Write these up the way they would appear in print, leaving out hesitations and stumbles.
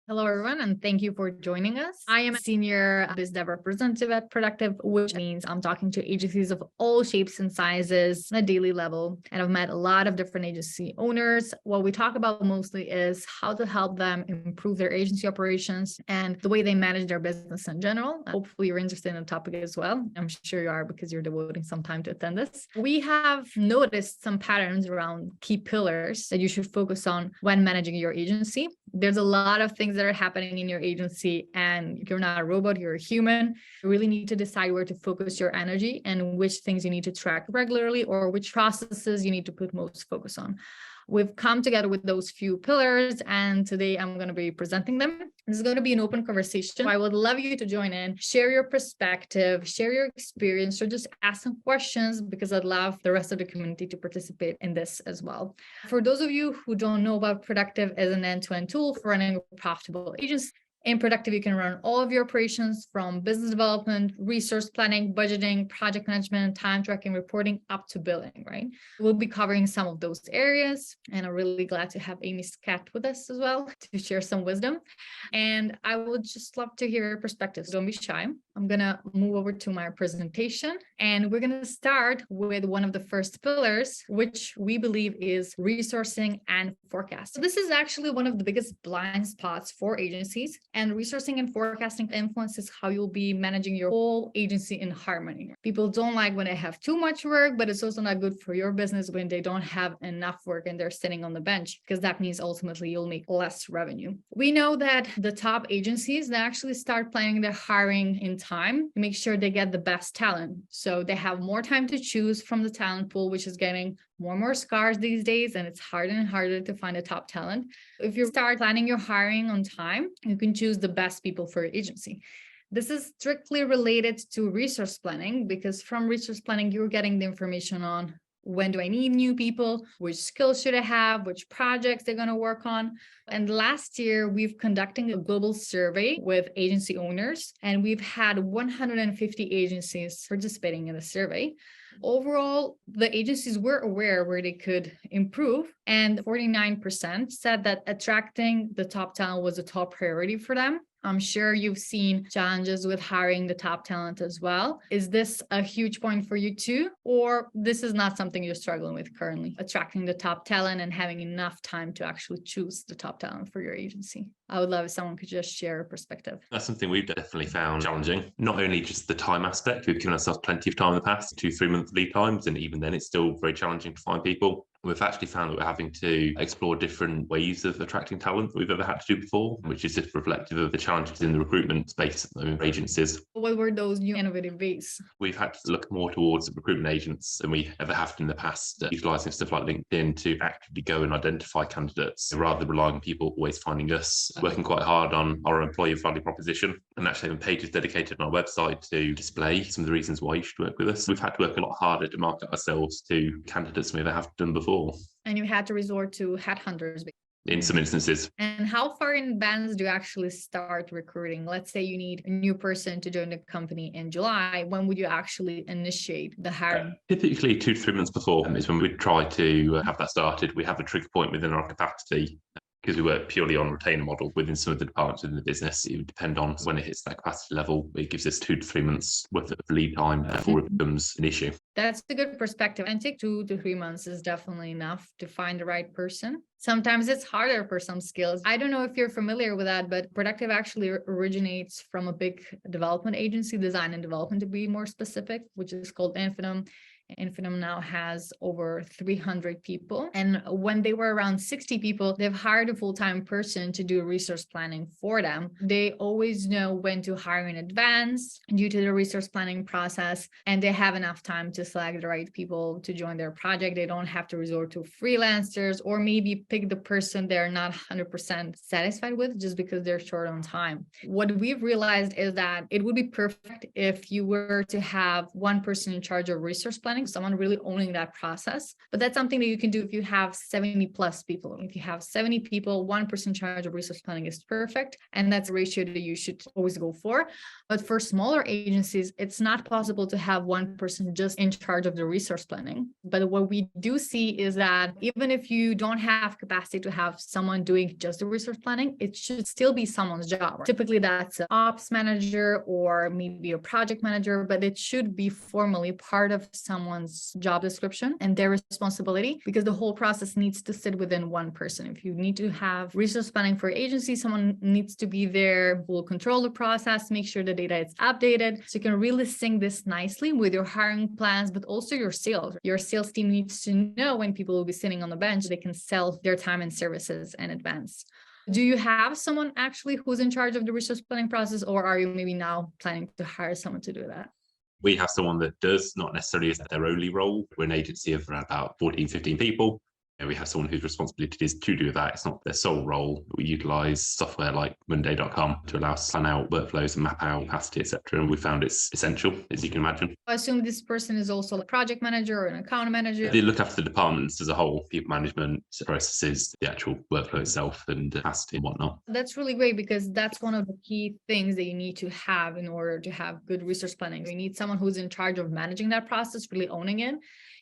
Hello, everyone, and thank you for joining us. I am a senior biz dev representative at Productive, which means I'm talking to agencies of all shapes and sizes on a daily level. And I've met a lot of different agency owners. What we talk about mostly is how to help them improve their agency operations and the way they manage their business in general. Hopefully, you're interested in the topic as well. I'm sure you are because you're devoting some time to attend this. We have noticed some patterns around key pillars that you should focus on when managing your agency. There's a lot of things that are happening in your agency, and you're not a robot, you're a human. You really need to decide where to focus your energy and which things you need to track regularly or which processes you need to put most focus on. We've come together with those few pillars, and today I'm going to be presenting them. This is going to be an open conversation. I would love you to join in, share your perspective, share your experience, or just ask some questions because I'd love the rest of the community to participate in this as well. For those of you who don't know about Productive as an end-to-end tool for running a profitable agency, in Productive, you can run all of your operations from business development, resource planning, budgeting, project management, time tracking, reporting, up to billing, right? We'll be covering some of those areas. And I'm really glad to have Amy Scat with us as well to share some wisdom. And I would just love to hear your perspectives. Don't be shy. I'm going to move over to my presentation. And we're going to start with one of the first pillars, which we believe is resourcing and forecast. So this is actually one of the biggest blind spots for agencies. And resourcing and forecasting influences how you'll be managing your whole agency in harmony. People don't like when they have too much work, but it's also not good for your business when they don't have enough work and they're sitting on the bench, because that means ultimately you'll make less revenue. We know that the top agencies, they actually start planning their hiring in time to make sure they get the best talent. So they have more time to choose from the talent pool, which is getting more and more scarce these days, and it's harder and harder to find a top talent. If you start planning your hiring on time, you can choose the best people for your agency. This is strictly related to resource planning, because from resource planning, you're getting the information on when do I need new people, which skills should I have, which projects they're going to work on. And last year, we've conducted a global survey with agency owners, and we've had 150 agencies participating in the survey. Overall, the agencies were aware where they could improve, and 49% said that attracting the top talent was a top priority for them. I'm sure you've seen challenges with hiring the top talent as well. Is this a huge point for you too? Or this is not something you're struggling with currently, attracting the top talent and having enough time to actually choose the top talent for your agency? I would love if someone could just share a perspective. That's something we've definitely found challenging. Not only just the time aspect, we've given ourselves plenty of time in the past, 2-3 month lead times, and even then it's still very challenging to find people. We've actually found that we're having to explore different ways of attracting talent that we've ever had to do before, which is just reflective of the challenges in the recruitment space for agencies. What were those new innovative ways? We've had to look more towards recruitment agents than we ever have in the past, utilising stuff like LinkedIn to actively go and identify candidates rather than relying on people always finding us, working quite hard on our employee value proposition and actually having pages dedicated on our website to display some of the reasons why you should work with us. We've had to work a lot harder to market ourselves to candidates we ever have done before. And you had to resort to headhunters in some instances. And how far in advance do you actually start recruiting? Let's say you need a new person to join the company in July. When would you actually initiate the hiring? Typically 2 to 3 months before is when we try to have that started. We have a trigger point within our capacity, because we work purely on retainer model within some of the departments within the business. It would depend on when it hits that capacity level. It gives us 2 to 3 months worth of lead time before it becomes an issue. That's a good perspective. And take 2 to 3 months is definitely enough to find the right person. Sometimes it's harder for some skills. I don't know if you're familiar with that, but Productive actually originates from a big development agency, design and development to be more specific, which is called Infinum. Infinum now has over 300 people. And when they were around 60 people, they've hired a full-time person to do resource planning for them. They always know when to hire in advance due to the resource planning process, and they have enough time to select the right people to join their project. They don't have to resort to freelancers or maybe pick the person they're not 100% satisfied with just because they're short on time. What we've realized is that it would be perfect if you were to have one person in charge of resource planning planning, someone really owning that process. But that's something that you can do if you have 70 plus people. If you have 70 people, one person in charge of resource planning is perfect. And that's a ratio that you should always go for. But for smaller agencies, it's not possible to have one person just in charge of the resource planning. But what we do see is that even if you don't have capacity to have someone doing just the resource planning, it should still be someone's job. Typically, that's an ops manager or maybe a project manager, but it should be formally part of someone's job description and their responsibility, because the whole process needs to sit within one person. If you need to have resource planning for agency, someone needs to be there who will control the process, make sure the data is updated. So you can really sync this nicely with your hiring plans, but also your sales. Your sales team needs to know when people will be sitting on the bench, they can sell their time and services in advance. Do you have someone actually who's in charge of the resource planning process, or are you maybe now planning to hire someone to do that? We have someone that does, not necessarily as their only role. We're an agency of around about 14, 15 people. And we have someone whose responsibility is to do that. It's not their sole role. We utilize software like Monday.com to allow us to plan out workflows and map out capacity, etc. And we found it's essential, as you can imagine. I assume this person is also a project manager or an account manager. They look after the departments as a whole, people management, processes, the actual workflow itself, and capacity and whatnot. That's really great, because that's one of the key things that you need to have in order to have good resource planning. You need someone who's in charge of managing that process, really owning it.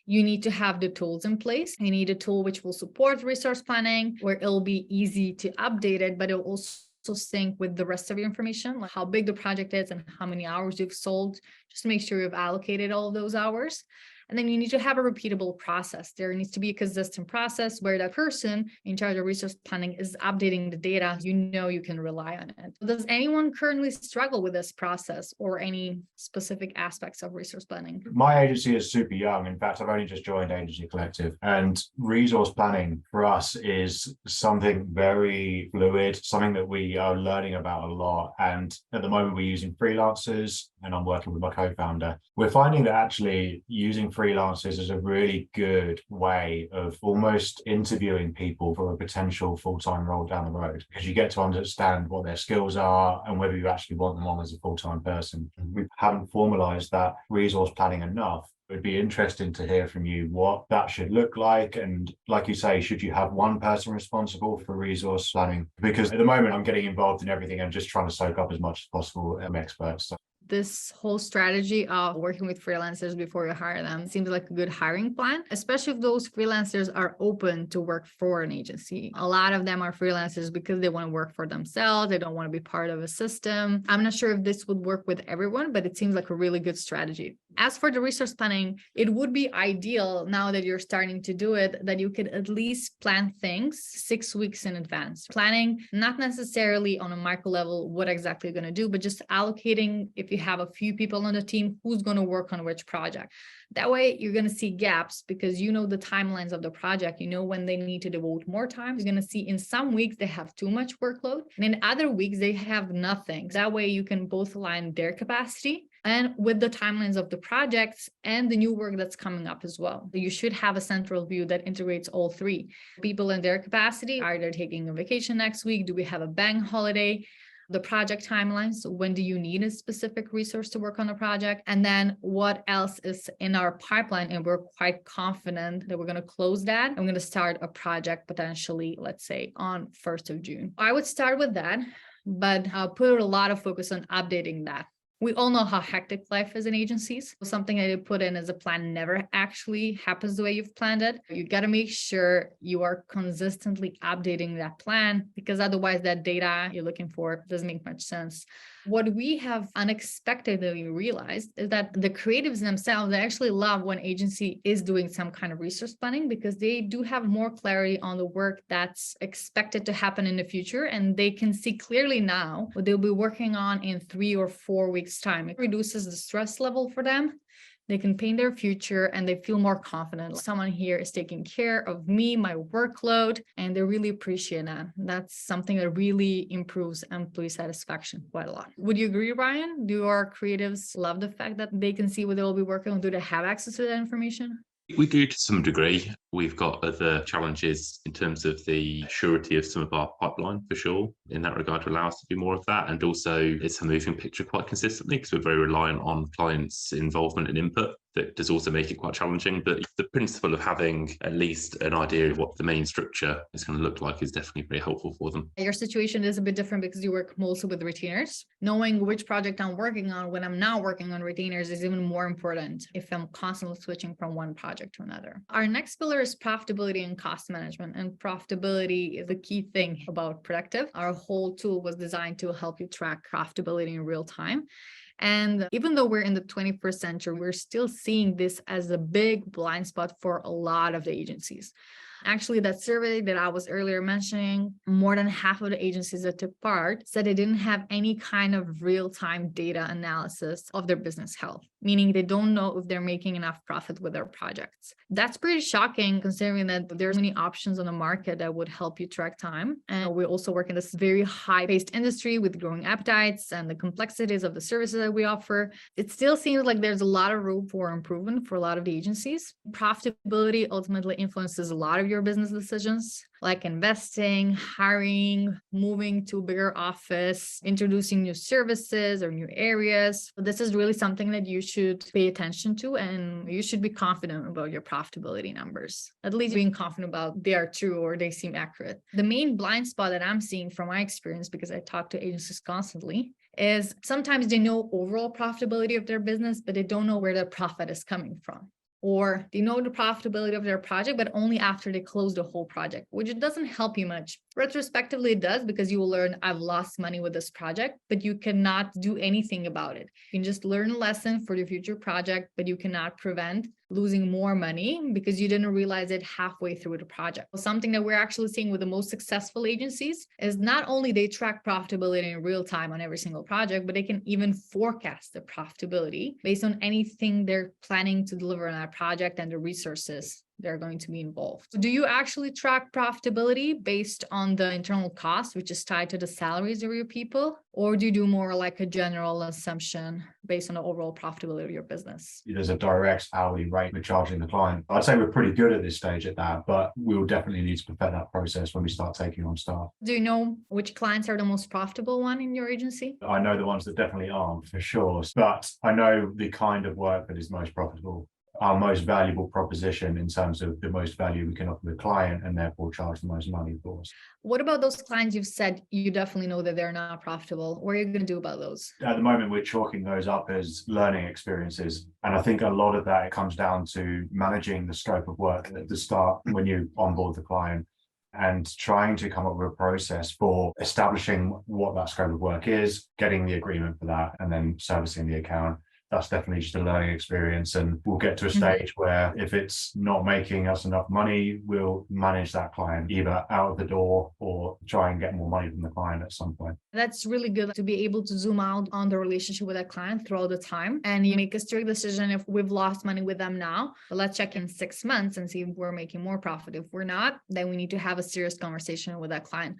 You need to have the tools in place. You need a tool which will support resource planning, where it'll be easy to update it, but it'll also sync with the rest of your information, like how big the project is and how many hours you've sold, just to make sure you've allocated all of those hours. And then you need to have a repeatable process. There needs to be a consistent process where that person in charge of resource planning is updating the data. You know you can rely on it. Does anyone currently struggle with this process or any specific aspects of resource planning? My agency is super young. In fact, I've only just joined Agency Collective, and resource planning for us is something very fluid, something that we are learning about a lot. And at the moment, we're using freelancers, and I'm working with my co-founder. We're finding that actually using freelancers is a really good way of almost interviewing people for a potential full-time role down the road, because you get to understand what their skills are and whether you actually want them on as a full-time person. We haven't formalized that resource planning enough. It would be interesting to hear from you what that should look like. And like you say, should you have one person responsible for resource planning? Because at the moment, I'm getting involved in everything and just trying to soak up as much as possible from experts. So this whole strategy of working with freelancers before you hire them seems like a good hiring plan, especially if those freelancers are open to work for an agency. A lot of them are freelancers because they want to work for themselves. They don't want to be part of a system. I'm not sure if this would work with everyone, but it seems like a really good strategy. As for the resource planning, it would be ideal now that you're starting to do it, that you could at least plan things 6 weeks in advance. Planning, not necessarily on a micro level, what exactly you're going to do, but just allocating, if you have a few people on the team, who's going to work on which project. That way you're going to see gaps, because you know the timelines of the project, you know when they need to devote more time. You're going to see in some weeks they have too much workload, and in other weeks they have nothing. That way you can both align their capacity and with the timelines of the projects and the new work that's coming up as well. You should have a central view that integrates all three. People and their capacity, are they taking a vacation next week? Do we have a bank holiday? The project timelines. So when do you need a specific resource to work on a project? And then what else is in our pipeline? And we're quite confident that we're going to close that. I'm going to start a project potentially, let's say on 1st of June. I would start with that, but I'll put a lot of focus on updating that. We all know how hectic life is in agencies. Something that you put in as a plan never actually happens the way you've planned it. You got to make sure you are consistently updating that plan, because otherwise that data you're looking for doesn't make much sense. What we have unexpectedly realized is that the creatives themselves, they actually love when agency is doing some kind of resource planning, because they do have more clarity on the work that's expected to happen in the future. And they can see clearly now what they'll be working on in 3 or 4 weeks time. It reduces the stress level for them. They can paint their future and they feel more confident. Someone here is taking care of me, my workload, and they really appreciate that. That's something that really improves employee satisfaction quite a lot. Would you agree, Ryan? Do our creatives love the fact that they can see what they'll be working on? Do they have access to that information? We do to some degree. We've got other challenges in terms of the surety of some of our pipeline, for sure, in that regard, to allow us to do more of that. And also it's a moving picture quite consistently, because we're very reliant on clients' involvement and input. that does also make it quite challenging. But the principle of having at least an idea of what the main structure is going to look like is definitely very helpful for them. Your situation is a bit different because you work mostly with retainers. Knowing which project I'm working on when I'm not working on retainers is even more important if I'm constantly switching from one project to another. Our next pillar is profitability and cost management. And profitability is the key thing about Productive. Our whole tool was designed to help you track profitability in real time. And even though we're in the 21st century, we're still seeing this as a big blind spot for a lot of the agencies. Actually, that survey that I was earlier mentioning, more than half of the agencies that took part said they didn't have any kind of real-time data analysis of their business health, meaning they don't know if they're making enough profit with their projects. That's pretty shocking considering that there's many options on the market that would help you track time. And we also work in this very high-paced industry with growing appetites and the complexities of the services that we offer. It still seems like there's a lot of room for improvement for a lot of the agencies. Profitability ultimately influences a lot of your business decisions, like investing, hiring, moving to a bigger office, introducing new services or new areas. This is really something that you should pay attention to, and you should be confident about your profitability numbers, at least being confident about they are true or they seem accurate. The main blind spot that I'm seeing from my experience, because I talk to agencies constantly, is sometimes they know overall profitability of their business, but they don't know where their profit is coming from. Or they know the profitability of their project, but only after they close the whole project, which doesn't help you much. Retrospectively, it does, because you will learn, I've lost money with this project, but you cannot do anything about it. You can just learn a lesson for the future project, but you cannot prevent losing more money because you didn't realize it halfway through the project. Something that we're actually seeing with the most successful agencies is not only they track profitability in real time on every single project, but they can even forecast the profitability based on anything they're planning to deliver on that project and the resources they're going to be involved. Do you actually track profitability based on the internal cost, which is tied to the salaries of your people? Or do you do more like a general assumption based on the overall profitability of your business? There's a direct hourly rate we're charging the client. I'd say we're pretty good at this stage at that, but we will definitely need to perfect that process when we start taking on staff. Do you know which clients are the most profitable one in your agency? I know the ones that definitely aren't, for sure, but I know the kind of work that is most profitable. Our most valuable proposition in terms of the most value we can offer the client and therefore charge the most money for us. What about those clients you've said you definitely know that they're not profitable? What are you going to do about those? At the moment, we're chalking those up as learning experiences. And I think a lot of that comes down to managing the scope of work at the start when you onboard the client, and trying to come up with a process for establishing what that scope of work is, getting the agreement for that, and then servicing the account. That's definitely just a learning experience. And we'll get to a stage where if it's not making us enough money, we'll manage that client either out of the door or try and get more money from the client at some point. That's really good to be able to zoom out on the relationship with that client throughout the time. And you make a strict decision if we've lost money with them now, but let's check in 6 months and see if we're making more profit. If we're not, then we need to have a serious conversation with that client.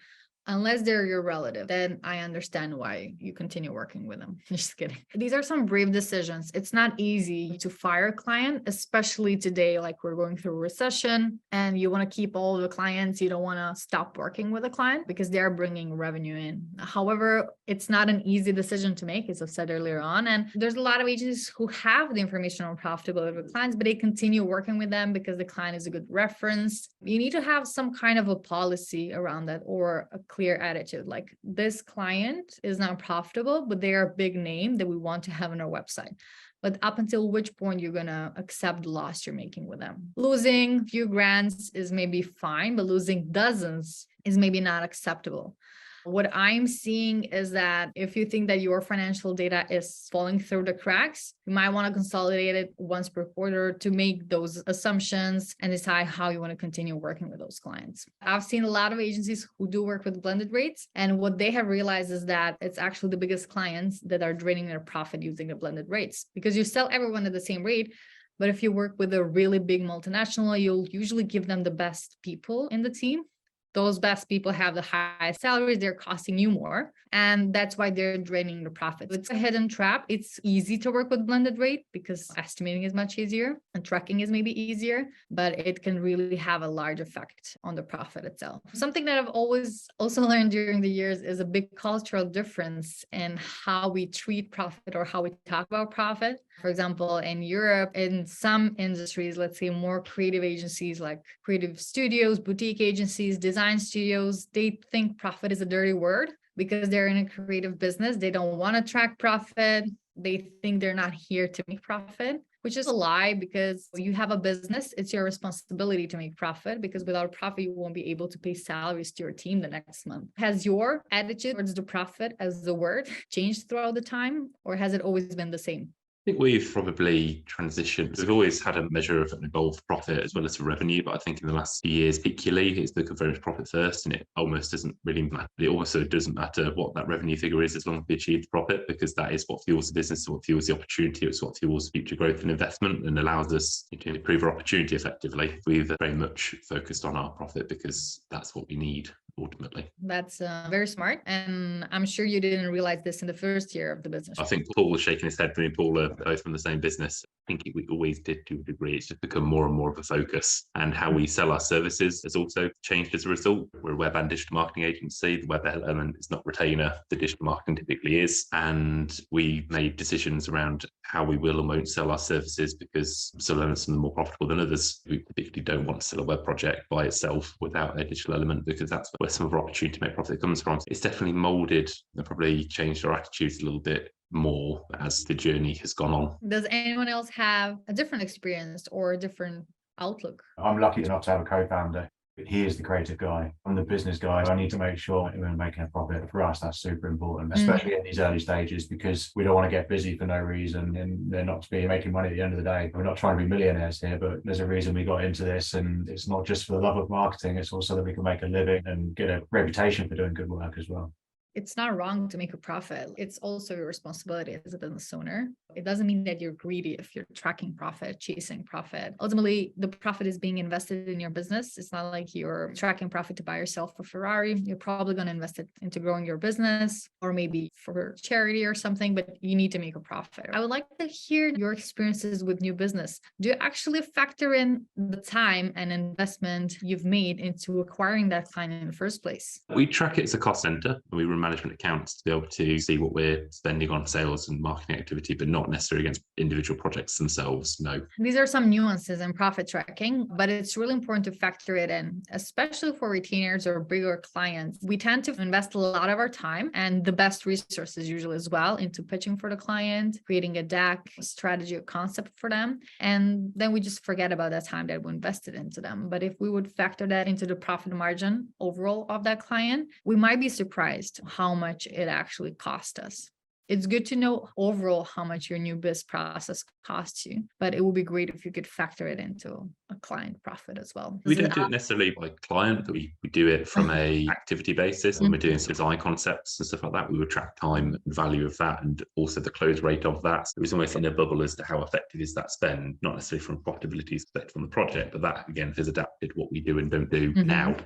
Unless they're your relative, then I understand why you continue working with them. Just kidding. These are some brave decisions. It's not easy to fire a client, especially today, like we're going through a recession and you want to keep all the clients. You don't want to stop working with a client because they're bringing revenue in. However, it's not an easy decision to make, as I've said earlier on. And there's a lot of agencies who have the information on profitability of clients, but they continue working with them because the client is a good reference. You need to have some kind of a policy around that, or a clear attitude, like this client is not profitable, but they are a big name that we want to have on our website. But up until which point you're going to accept the loss you're making with them. Losing a few grants is maybe fine, but losing dozens is maybe not acceptable. What I'm seeing is that if you think that your financial data is falling through the cracks, you might want to consolidate it once per quarter to make those assumptions and decide how you want to continue working with those clients. I've seen a lot of agencies who do work with blended rates, and what they have realized is that it's actually the biggest clients that are draining their profit using the blended rates, because you sell everyone at the same rate. But if you work with a really big multinational, you'll usually give them the best people in the team. Those best people have the highest salaries, they're costing you more. And that's why they're draining the profit. It's a hidden trap. It's easy to work with blended rate because estimating is much easier and tracking is maybe easier, but it can really have a large effect on the profit itself. Something that I've always also learned during the years is a big cultural difference in how we treat profit or how we talk about profit. For example, in Europe, in some industries, let's say more creative agencies like creative studios, boutique agencies, design studios, they think profit is a dirty word because they're in a creative business. They don't want to track profit. They think they're not here to make profit, which is a lie, because you have a business. It's your responsibility to make profit, because without profit, you won't be able to pay salaries to your team the next month. Has your attitude towards the profit as the word changed throughout the time, or has it always been the same? I think we've probably transitioned. We've always had a measure of involved profit as well as revenue, but I think in the last few years, particularly, it's become very much profit first, and it almost doesn't really matter. It also doesn't matter what that revenue figure is as long as we achieve the profit, because that is what fuels the business, what fuels the opportunity, it's what fuels future growth and investment, and allows us to improve our opportunity effectively. We've very much focused on our profit because that's what we need ultimately. That's very smart. And I'm sure you didn't realize this in the first year of the business. I think Paul was shaking his head. Me and Paul are both from the same business. I think we always did to a degree. It's just become more and more of a focus. And how we sell our services has also changed as a result. We're a web and digital marketing agency. The web element is not retainer. The digital marketing typically is. And we made decisions around how we will and won't sell our services, because some elements are more profitable than others. We typically don't want to sell a web project by itself without a digital element, because that's where some of our opportunity to make profit comes from. It's definitely molded and probably changed our attitudes a little bit more as the journey has gone on. Does anyone else have a different experience or a different outlook? I'm lucky enough to have a co-founder. He is the creative guy. I'm the business guy. I need to make sure we're making a profit. For us, that's super important, especially in these early stages, because we don't want to get busy for no reason and they're not to be making money at the end of the day. We're not trying to be millionaires here, but there's a reason we got into this, and it's not just for the love of marketing. It's also that we can make a living and get a reputation for doing good work as well. It's not wrong to make a profit. It's also your responsibility as a business owner. It doesn't mean that you're greedy if you're tracking profit, chasing profit. Ultimately, the profit is being invested in your business. It's not like you're tracking profit to buy yourself a Ferrari. You're probably going to invest it into growing your business, or maybe for charity or something, but you need to make a profit. I would like to hear your experiences with new business. Do you actually factor in the time and investment you've made into acquiring that client in the first place? We track it as a cost center, and we run management accounts to be able to see what we're spending on sales and marketing activity, but not necessarily against individual projects themselves. No. These are some nuances in profit tracking, but it's really important to factor it in, especially for retainers or bigger clients. We tend to invest a lot of our time and the best resources usually as well into pitching for the client, creating a deck, strategy, or concept for them. And then we just forget about that time that we invested into them. But if we would factor that into the profit margin overall of that client, we might be surprised how much it actually cost us. It's good to know overall how much your new biz process costs you, but it would be great if you could factor it into a client profit as well. We don't do it necessarily by client, but we do it from a activity basis. When we're doing design concepts and stuff like that, we would track time and value of that, and also the close rate of that. So it's almost in a bubble as to how effective is that spend, not necessarily from profitability perspective from the project, but that again has adapted what we do and don't do now.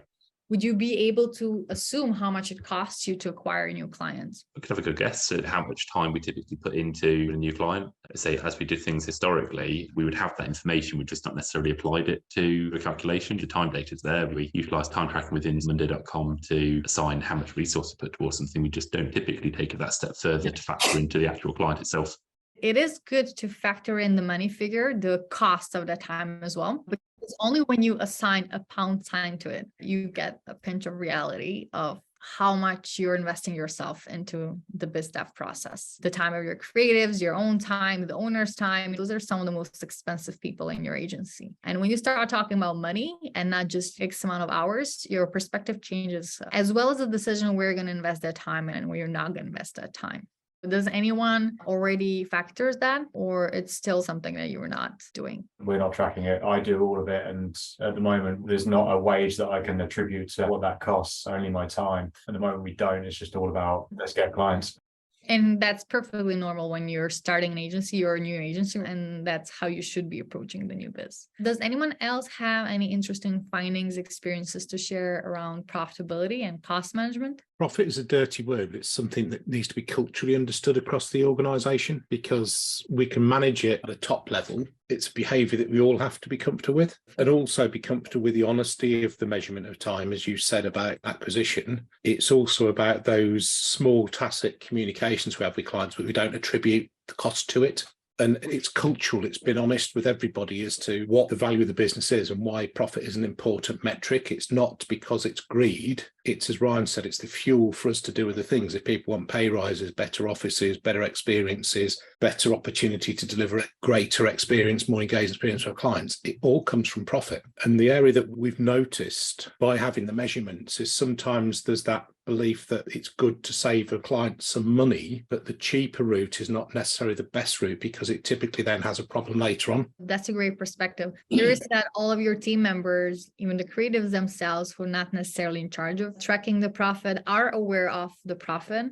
Would you be able to assume how much it costs you to acquire new clients? We could have a good guess at how much time we typically put into a new client. Say, as we did things historically, we would have that information. We just not necessarily applied it to the calculation. The time data is there. We utilize time tracking within Monday.com to assign how much resource to put towards something. We just don't typically take it that step further to factor into the actual client itself. It is good to factor in the money figure, the cost of that time as well. But it's only when you assign a pound sign to it, you get a pinch of reality of how much you're investing yourself into the biz dev process. The time of your creatives, your own time, the owner's time, those are some of the most expensive people in your agency. And when you start talking about money and not just X amount of hours, your perspective changes, as well as the decision where you're going to invest that time and where you're not going to invest that time. Does anyone already factors that, or it's still something that you were not doing? We're not tracking it. I do all of it. And at the moment, there's not a wage that I can attribute to what that costs, only my time. At the moment, we don't. It's just all about let's get clients. And that's perfectly normal when you're starting an agency or a new agency, and that's how you should be approaching the new biz. Does anyone else have any interesting findings, experiences to share around profitability and cost management? Profit is a dirty word, but it's something that needs to be culturally understood across the organisation, because we can manage it at a top level. It's behaviour that we all have to be comfortable with, and also be comfortable with the honesty of the measurement of time, as you said about acquisition. It's also about those small tacit communications we have with clients, but we don't attribute the cost to it. And it's cultural. It's been honest with everybody as to what the value of the business is and why profit is an important metric. It's not because it's greed. It's, as Ryan said, it's the fuel for us to do other things. If people want pay rises, better offices, better experiences, better opportunity to deliver a greater experience, more engaged experience for our clients, it all comes from profit. And the area that we've noticed by having the measurements is sometimes there's that belief that it's good to save a client some money, but the cheaper route is not necessarily the best route because it typically then has a problem later on. That's a great perspective. Curious that all of your team members, even the creatives themselves, who are not necessarily in charge of tracking the profit, are aware of the profit,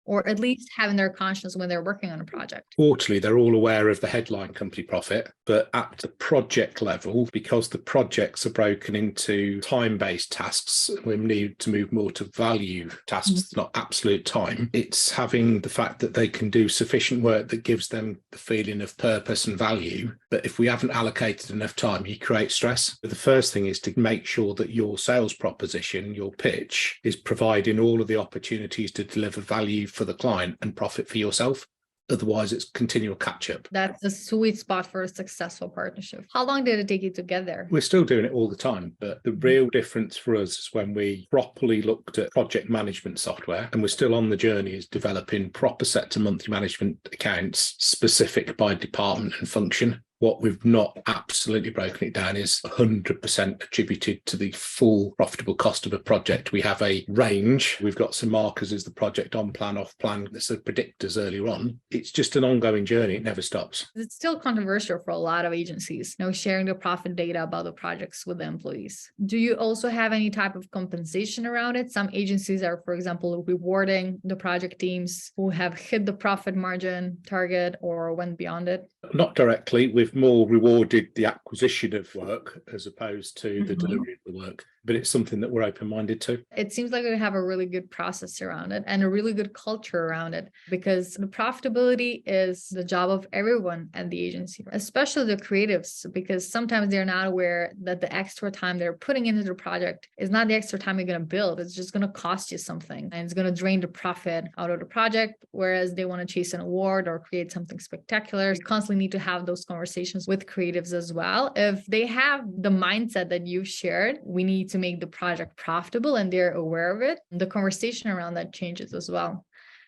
or at least having their conscience when they're working on a project. Quarterly, they're all aware of the headline company profit, but at the project level, because the projects are broken into time-based tasks, we need to move more to value tasks, not absolute time. It's having the fact that they can do sufficient work that gives them the feeling of purpose and value. But if we haven't allocated enough time, you create stress. But the first thing is to make sure that your sales proposition, your pitch, is providing all of the opportunities to deliver value for the client and profit for yourself. Otherwise, it's continual catch-up. That's a sweet spot for a successful partnership. How long did it take you to get there? We're still doing it all the time, but the real difference for us is when we properly looked at project management software, and we're still on the journey, is developing proper set to monthly management accounts specific by department and function. What we've not absolutely broken it down is 100% attributed to the full profitable cost of a project. We have a range. We've got some markers as the project on plan, off plan, there's predictors earlier on. It's just an ongoing journey. It never stops. It's still controversial for a lot of agencies, sharing the profit data about the projects with the employees. Do you also have any type of compensation around it? Some agencies are, for example, rewarding the project teams who have hit the profit margin target or went beyond it. Not directly. We've more rewarded the acquisition of work as opposed to the delivery of the work, but it's something that we're open-minded to. It seems like we have a really good process around it and a really good culture around it, because the profitability is the job of everyone at the agency, especially the creatives, because sometimes they're not aware that the extra time they're putting into the project is not the extra time you're going to build. It's just going to cost you something and it's going to drain the profit out of the project, whereas they want to chase an award or create something spectacular. You constantly need to have those conversations with creatives as well. If they have the mindset that you've shared, we need to make the project profitable and they're aware of it, the conversation around that changes as well.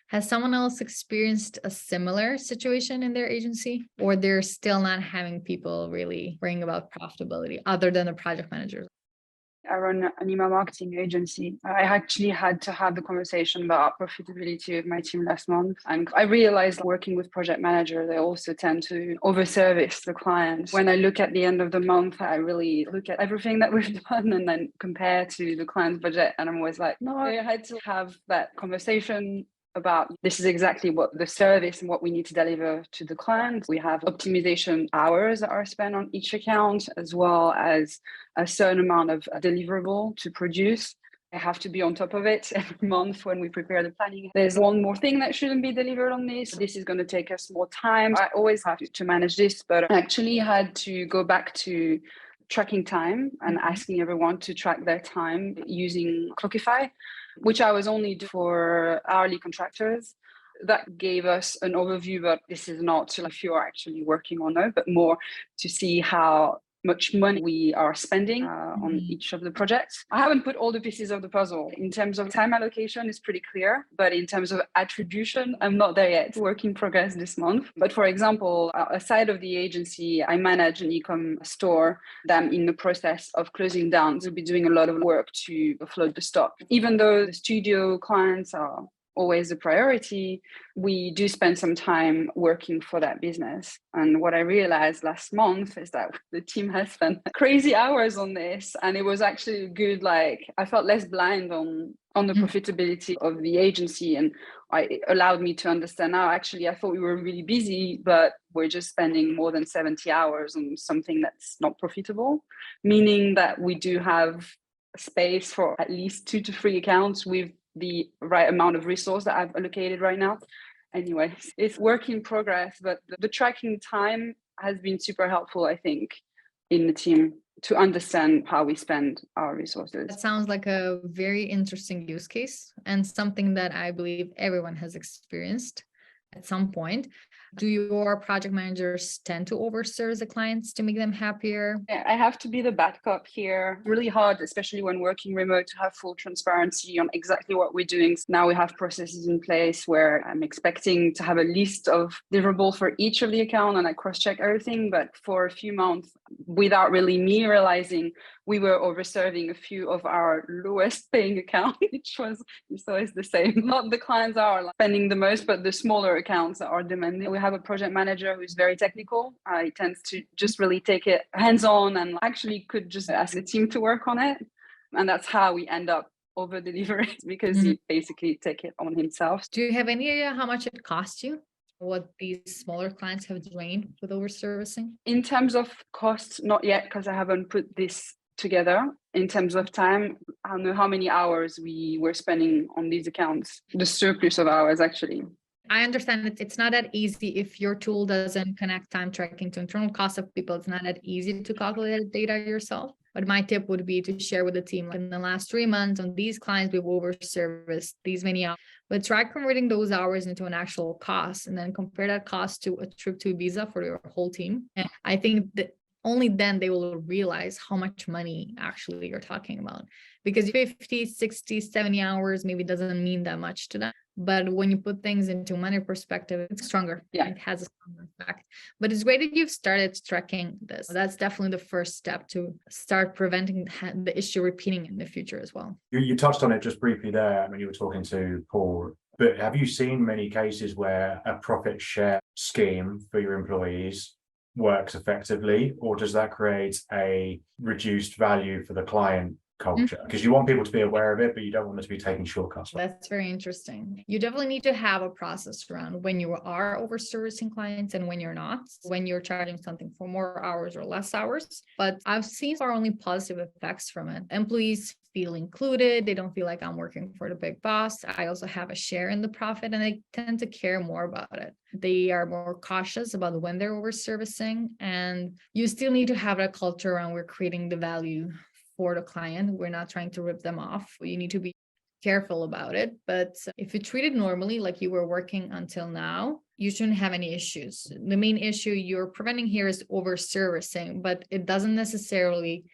Has someone else experienced a similar situation in their agency, or they're still not having people really worrying about profitability other than the project managers? I run an email marketing agency. I actually had to have the conversation about profitability with my team last month. And I realized working with project managers, they also tend to overservice the clients. When I look at the end of the month, I really look at everything that we've done and then compare to the client's budget. And I'm always like, no, I had to have that conversation about this is exactly what the service and what we need to deliver to the client. We have optimization hours that are spent on each account, as well as a certain amount of deliverable to produce. I have to be on top of it every month when we prepare the planning. There's one more thing that shouldn't be delivered on this. This is going to take us more time. I always have to manage this, but I actually had to go back to tracking time and asking everyone to track their time using Clockify, which I was only doing for hourly contractors. That gave us an overview, but this is not if you're actually working on it, but more to see how much money we are spending on each of the projects. I haven't put all the pieces of the puzzle. In terms of time allocation, it's pretty clear, but in terms of attribution, I'm not there yet. Work in progress this month. But for example, aside of the agency, I manage an e-com store that I'm in the process of closing down. We'll be doing a lot of work to offload the stock. Even though the studio clients are always a priority, we do spend some time working for that business. And what I realized last month is that the team has spent crazy hours on this, and it was actually good. I felt less blind on the profitability of the agency, and it allowed me to understand now, actually, I thought we were really busy, but we're just spending more than 70 hours on something that's not profitable, meaning that we do have space for at least 2 to 3 accounts with the right amount of resource that I've allocated right now. Anyway, it's work in progress, but the tracking time has been super helpful, I think, in the team to understand how we spend our resources. That sounds like a very interesting use case and something that I believe everyone has experienced at some point. Do your project managers tend to overserve the clients to make them happier? Yeah, I have to be the bad cop here. Really hard, especially when working remote, to have full transparency on exactly what we're doing. Now we have processes in place where I'm expecting to have a list of deliverables for each of the account, and I cross-check everything. But for a few months, without really me realizing, we were overserving a few of our lowest paying accounts, which was, it's always the same. Not the clients are spending the most, but the smaller accounts that are demanding. We have a project manager who's very technical. He tends to just really take it hands-on and actually could just ask the team to work on it. And that's how we end up over delivering, because he basically take it on himself. Do you have any idea how much it costs you? What these smaller clients have drained with overservicing? In terms of costs, not yet, because I haven't put this together. In terms of time, I don't know how many hours we were spending on these accounts, the surplus of hours actually. I understand that it's not that easy if your tool doesn't connect time tracking to internal cost of people. It's not that easy to calculate data yourself. But my tip would be to share with the team, like, in the last 3 months on these clients, we've overserviced these many hours. But try converting those hours into an actual cost and then compare that cost to a trip to Ibiza for your whole team. And I think that only then they will realize how much money actually you're talking about. Because 50, 60, 70 hours maybe doesn't mean that much to them. But when you put things into money perspective, it's stronger. Yeah. It has a stronger effect. But it's great that you've started tracking this. That's definitely the first step to start preventing the issue repeating in the future as well. You touched on it just briefly there when you were talking to Paul, but have you seen many cases where a profit share scheme for your employees works effectively, or does that create a reduced value for the client culture? Because you want people to be aware of it, but you don't want them to be taking shortcuts. That's very interesting. You definitely need to have a process around when you are over servicing clients and when you're not, when you're charging something for more hours or less hours. But I've seen far only positive effects from it. Employees feel included. They don't feel like I'm working for the big boss. I also have a share in the profit, and they tend to care more about it. They are more cautious about when they're over servicing, and you still need to have that culture around we're creating the value for the client. We're not trying to rip them off. You need to be careful about it. But if you treat it normally, like you were working until now, you shouldn't have any issues. The main issue you're preventing here is over servicing, but it doesn't necessarily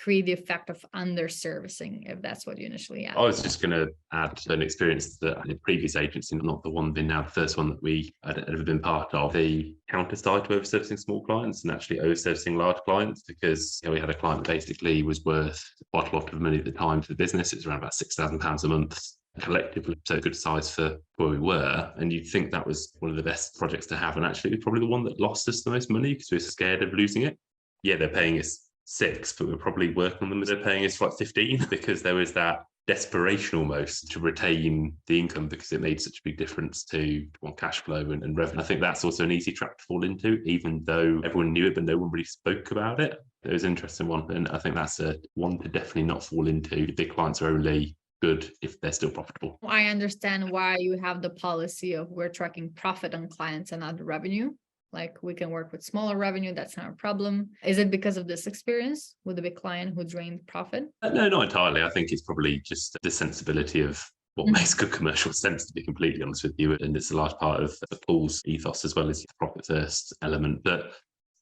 create the effect of under servicing, if that's what you initially asked. I was just going to add an experience that the previous agency, not the one being now the first one that we had ever been part of, the counter side to over-servicing small clients and actually over-servicing large clients, because we had a client that basically was worth quite a lot of money at the time to the business. It's around about £6,000 a month collectively, so a good size for where we were. And you'd think that was one of the best projects to have, and actually it was probably the one that lost us the most money because we were scared of losing it. Yeah, they're paying us 6, but we're probably working on them as they're paying us like 15, because there was that desperation almost to retain the income because it made such a big difference to cash flow and revenue. I think that's also an easy trap to fall into, even though everyone knew it, but no one really spoke about it. It was an interesting one, and I think that's a one to definitely not fall into. The big clients are only good if they're still profitable. I understand why you have the policy of we're tracking profit on clients and not the revenue. Like, we can work with smaller revenue, that's not a problem. Is it because of this experience with a big client who drained profit? No, not entirely. I think it's probably just the sensibility of what makes good commercial sense, to be completely honest with you. And it's a large part of Paul's ethos as well as the profit first element. But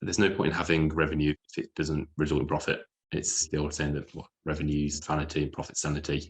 there's no point in having revenue if it doesn't result in profit. It's the old saying that revenue's vanity and profit sanity.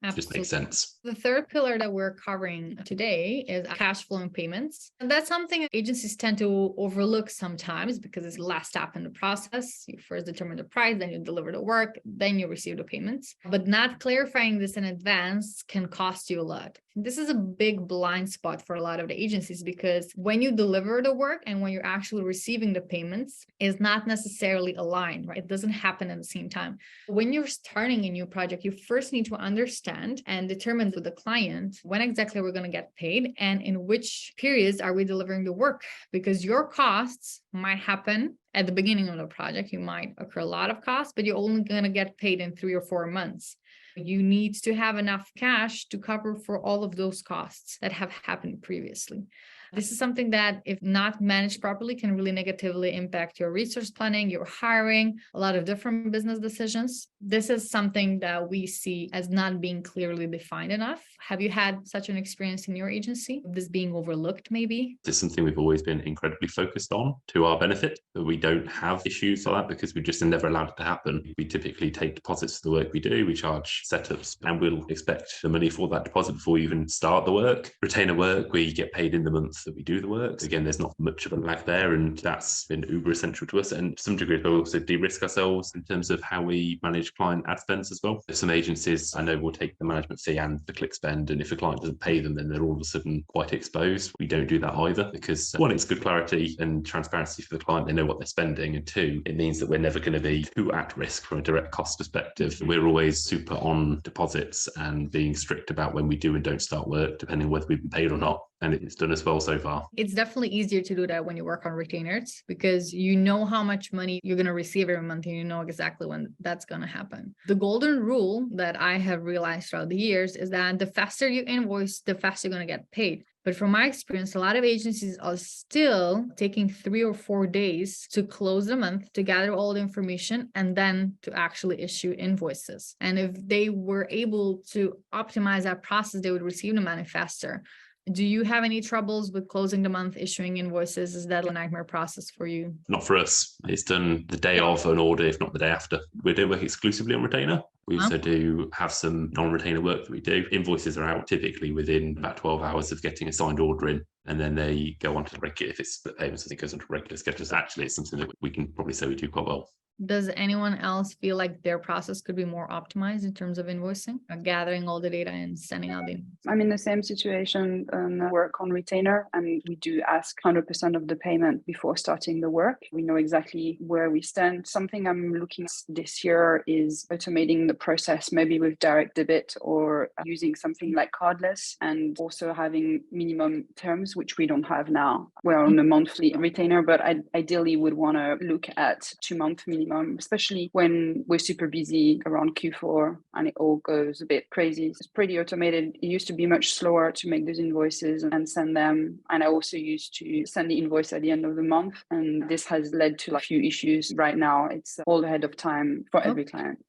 It just makes sense. The third pillar that we're covering today is cash flow and payments. And that's something agencies tend to overlook sometimes because it's the last step in the process. You first determine the price, then you deliver the work, then you receive the payments. But not clarifying this in advance can cost you a lot. This is a big blind spot for a lot of the agencies, because when you deliver the work and when you're actually receiving the payments is not necessarily aligned, right? It doesn't happen at the same time. When you're starting a new project, you first need to understand and determine with the client when exactly we're going to get paid and in which periods are we delivering the work, because your costs might happen at the beginning of the project. You might occur a lot of costs, but you're only going to get paid in 3 or 4 months. You need to have enough cash to cover for all of those costs that have happened previously. This is something that, if not managed properly, can really negatively impact your resource planning, your hiring, a lot of different business decisions. This is something that we see as not being clearly defined enough. Have you had such an experience in your agency? This being overlooked, maybe? It's something we've always been incredibly focused on to our benefit, but we don't have issues like that because we just never allowed it to happen. We typically take deposits for the work we do, we charge setups, and we'll expect the money for that deposit before we even start the work. Retainer work, we get paid in the month that we do the work. So again, there's not much of a lag there, and that's been uber essential to us. And to some degree, we'll also de-risk ourselves in terms of how we manage client ad spends as well. Some agencies I know will take the management fee and the click spend, and if a client doesn't pay them, then they're all of a sudden quite exposed. We don't do that either because one, it's good clarity and transparency for the client. They know what they're spending. And two, it means that we're never going to be too at risk from a direct cost perspective. We're always super on deposits and being strict about when we do and don't start work, depending whether we've been paid or not. And it's done as well so far. It's definitely easier to do that when you work on retainers because you know how much money you're going to receive every month and you know exactly when that's going to happen. The golden rule that I have realized throughout the years is that the faster you invoice, the faster you're going to get paid. But from my experience, a lot of agencies are still taking 3 or 4 days to close the month, to gather all the information, and then to actually issue invoices. And if they were able to optimize that process, they would receive the money faster. Do you have any troubles with closing the month, issuing invoices? Is that a nightmare process for you? Not for us. It's done the day of an order, if not the day after. We don't work exclusively on retainer. We also do have some non-retainer work that we do. Invoices are out typically within about 12 hours of getting a signed order in, and then they go on to the regular, if it's split payments, I think it goes on to regular schedules. Actually, it's something that we can probably say we do quite well. Does anyone else feel like their process could be more optimized in terms of invoicing, gathering all the data and sending out the invoices? I'm in the same situation and work on retainer, and we do ask 100% of the payment before starting the work. We know exactly where we stand. Something I'm looking at this year is automating the process, maybe with direct debit or using something like cardless, and also having minimum terms, which we don't have now. We're on a monthly retainer, but I ideally would want to look at 2-month minimum, especially when we're super busy around Q4 and it all goes a bit crazy. It's pretty automated. It used to be much slower to make those invoices and send them. And I also used to send the invoice at the end of the month. And this has led to a few issues. Right now, it's all ahead of time for every client.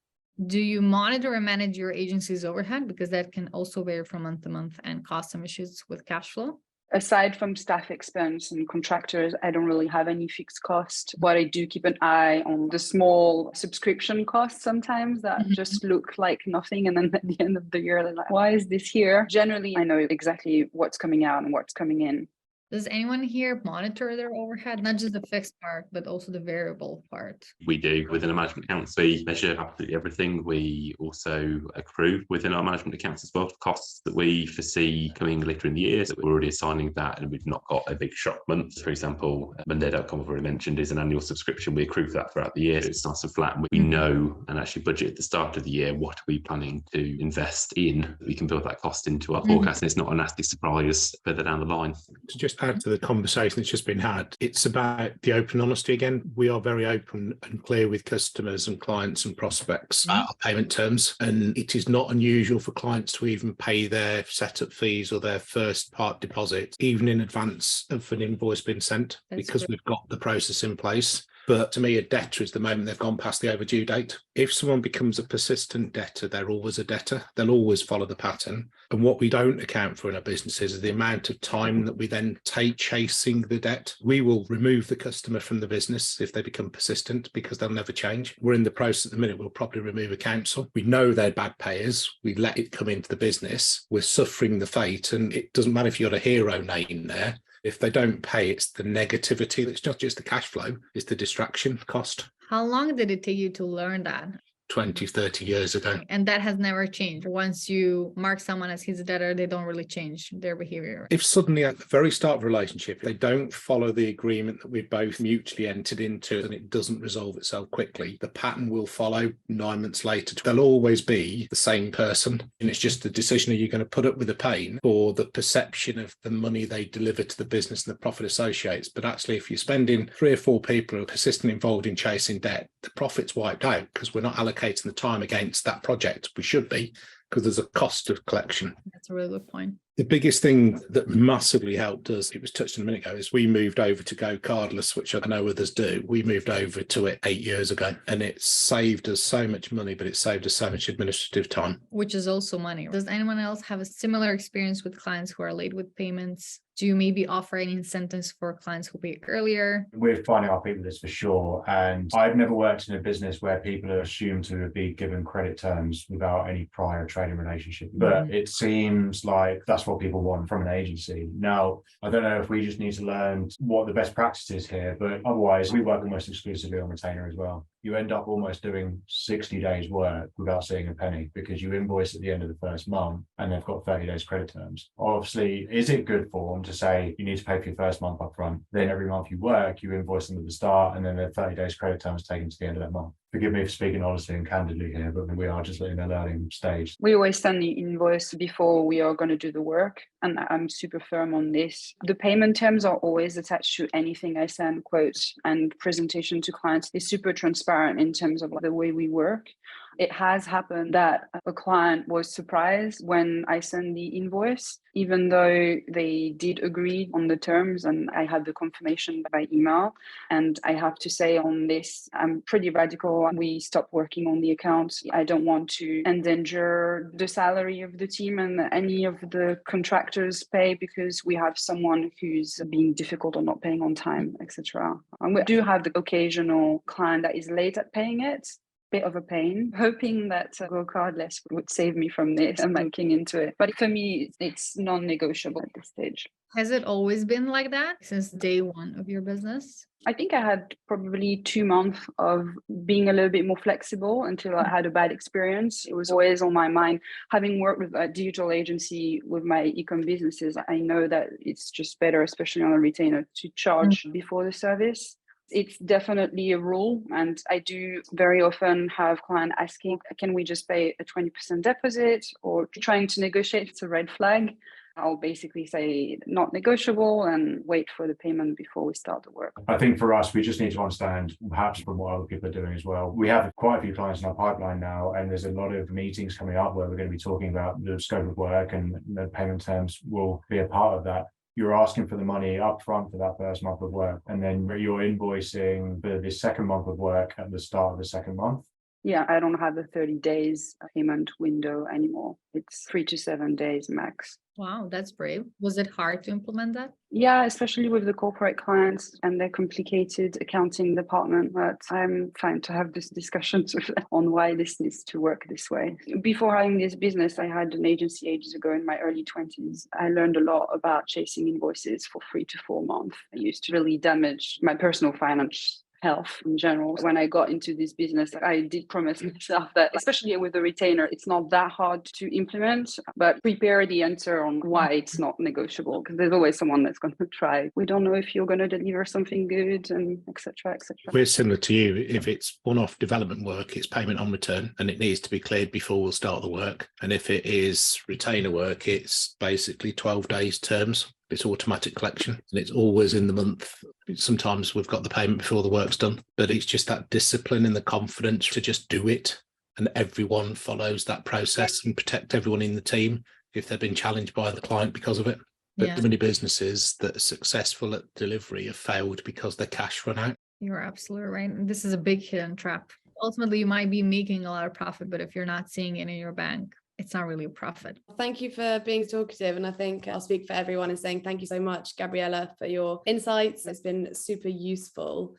Do you monitor and manage your agency's overhead? Because that can also vary from month to month and cause some issues with cash flow. Aside from staff expense and contractors, I don't really have any fixed cost. But I do keep an eye on the small subscription costs sometimes that just look like nothing. And then at the end of the year, they're like, why is this here? Generally, I know exactly what's coming out and what's coming in. Does anyone here monitor their overhead? Not just the fixed part, but also the variable part? We do. Within our management accounts, we measure absolutely everything. We also accrue within our management accounts as well, costs that we foresee coming later in the year. So we're already assigning that, and we've not got a big shock month. For example, Monday.com, I've already mentioned, is an annual subscription. We accrue for that throughout the year. So it's nice and flat. And we know and actually budget at the start of the year what are we planning to invest in. We can build that cost into our forecast, and it's not a nasty surprise further down the line. To just add to the conversation that's just been had, it's about the open honesty again. We are very open and clear with customers and clients and prospects about our payment terms, and it is not unusual for clients to even pay their setup fees or their first part deposit even in advance of an invoice being sent. That's because we've got the process in place. But to me, a debtor is the moment they've gone past the overdue date. If someone becomes a persistent debtor, they're always a debtor. They'll always follow the pattern. And what we don't account for in our businesses is the amount of time that we then take chasing the debt. We will remove the customer from the business if they become persistent because they'll never change. We're in the process at the minute, we'll probably remove a council. We know they're bad payers. We let it come into the business. We're suffering the fate, and it doesn't matter if you've got a hero name there. If they don't pay, it's the negativity. It's not just the cash flow, it's the distraction cost. How long did it take you to learn that? 20, 30 years ago. And that has never changed. Once you mark someone as his debtor, they don't really change their behavior. If suddenly at the very start of a relationship, they don't follow the agreement that we both mutually entered into and it doesn't resolve itself quickly, the pattern will follow 9 months later. They'll always be the same person. And it's just a decision, are you going to put up with the pain or the perception of the money they deliver to the business and the profit associates? But actually, if you're spending 3 or 4 people who are persistently involved in chasing debt, the profit's wiped out because we're not allocating the time against that project. We should be, because there's a cost of collection. That's a really good point. The biggest thing that massively helped us, it was touched on a minute ago, is we moved over to go cardless, which I know others do. We moved over to it 8 years ago, and it saved us so much money, but it saved us so much administrative time. Which is also money. Does anyone else have a similar experience with clients who are late with payments? Do you maybe offer any incentives for clients who pay earlier? We're finding our people this for sure. And I've never worked in a business where people are assumed to be given credit terms without any prior trading relationship. But it seems like that's what people want from an agency. Now, I don't know if we just need to learn what the best practice is here, but otherwise we work almost exclusively on retainer as well. You end up almost doing 60 days work without seeing a penny because you invoice at the end of the first month and they've got 30 days credit terms. Obviously, is it good form to say you need to pay for your first month up front? Then every month you work, you invoice them at the start and then the 30 days credit terms taken to the end of that month. Forgive me for speaking honestly and candidly here, but we are just in a learning stage. We always send the invoice before we are going to do the work, and I'm super firm on this. The payment terms are always attached to anything I send, quotes and presentation to clients. It's super transparent in terms of the way we work. It has happened that a client was surprised when I sent the invoice, even though they did agree on the terms and I had the confirmation by email. And I have to say on this, I'm pretty radical. We stopped working on the account. I don't want to endanger the salary of the team and any of the contractors' pay because we have someone who's being difficult or not paying on time, etc. And we do have the occasional client that is late at paying it. Bit of a pain, hoping that Go Cardless would save me from this. I'm looking into it. But for me, it's non-negotiable at this stage. Has it always been like that since day one of your business? I think I had probably 2 months of being a little bit more flexible until I had a bad experience. It was always on my mind. Having worked with a digital agency with my e-com businesses, I know that it's just better, especially on a retainer, to charge before the service. It's definitely a rule. And I do very often have clients asking, can we just pay a 20% deposit, or trying to negotiate? It's a red flag. I'll basically say not negotiable and wait for the payment before we start the work. I think for us, we just need to understand, perhaps from what other people are doing as well. We have quite a few clients in our pipeline now, and there's a lot of meetings coming up where we're going to be talking about the scope of work, and the payment terms will be a part of that. You're asking for the money up front for that first month of work, and then you're invoicing for the second month of work at the start of the second month. Yeah, I don't have the 30 days payment window anymore. It's 3 to 7 days max. Wow, that's brave. Was it hard to implement that? Yeah, especially with the corporate clients and their complicated accounting department. But I'm fine to have this discussion on why this needs to work this way. Before having this business, I had an agency ages ago in my early 20s. I learned a lot about chasing invoices for 3 to 4 months. I used to really damage my personal finance health in general. When I got into this business, I did promise myself that, especially with the retainer, it's not that hard to implement, but prepare the answer on why it's not negotiable, because there's always someone that's going to try. We don't know if you're going to deliver something good, and etc. etc. We're similar to you. If it's one-off development work, it's payment on return, and it needs to be cleared before we'll start the work. And if it is retainer work, it's basically 12 days terms. It's automatic collection, and it's always in the month. Sometimes we've got the payment before the work's done, but it's just that discipline and the confidence to just do it, and everyone follows that process and protect everyone in the team if they've been challenged by the client because of it. But many businesses that are successful at delivery have failed because their cash run out. You're absolutely right. This is a big hidden trap. Ultimately, you might be making a lot of profit, but if you're not seeing it in your bank, it's not really a profit. Thank you for being talkative. And I think I'll speak for everyone in saying thank you so much, Gabrijela, for your insights. It's been super useful.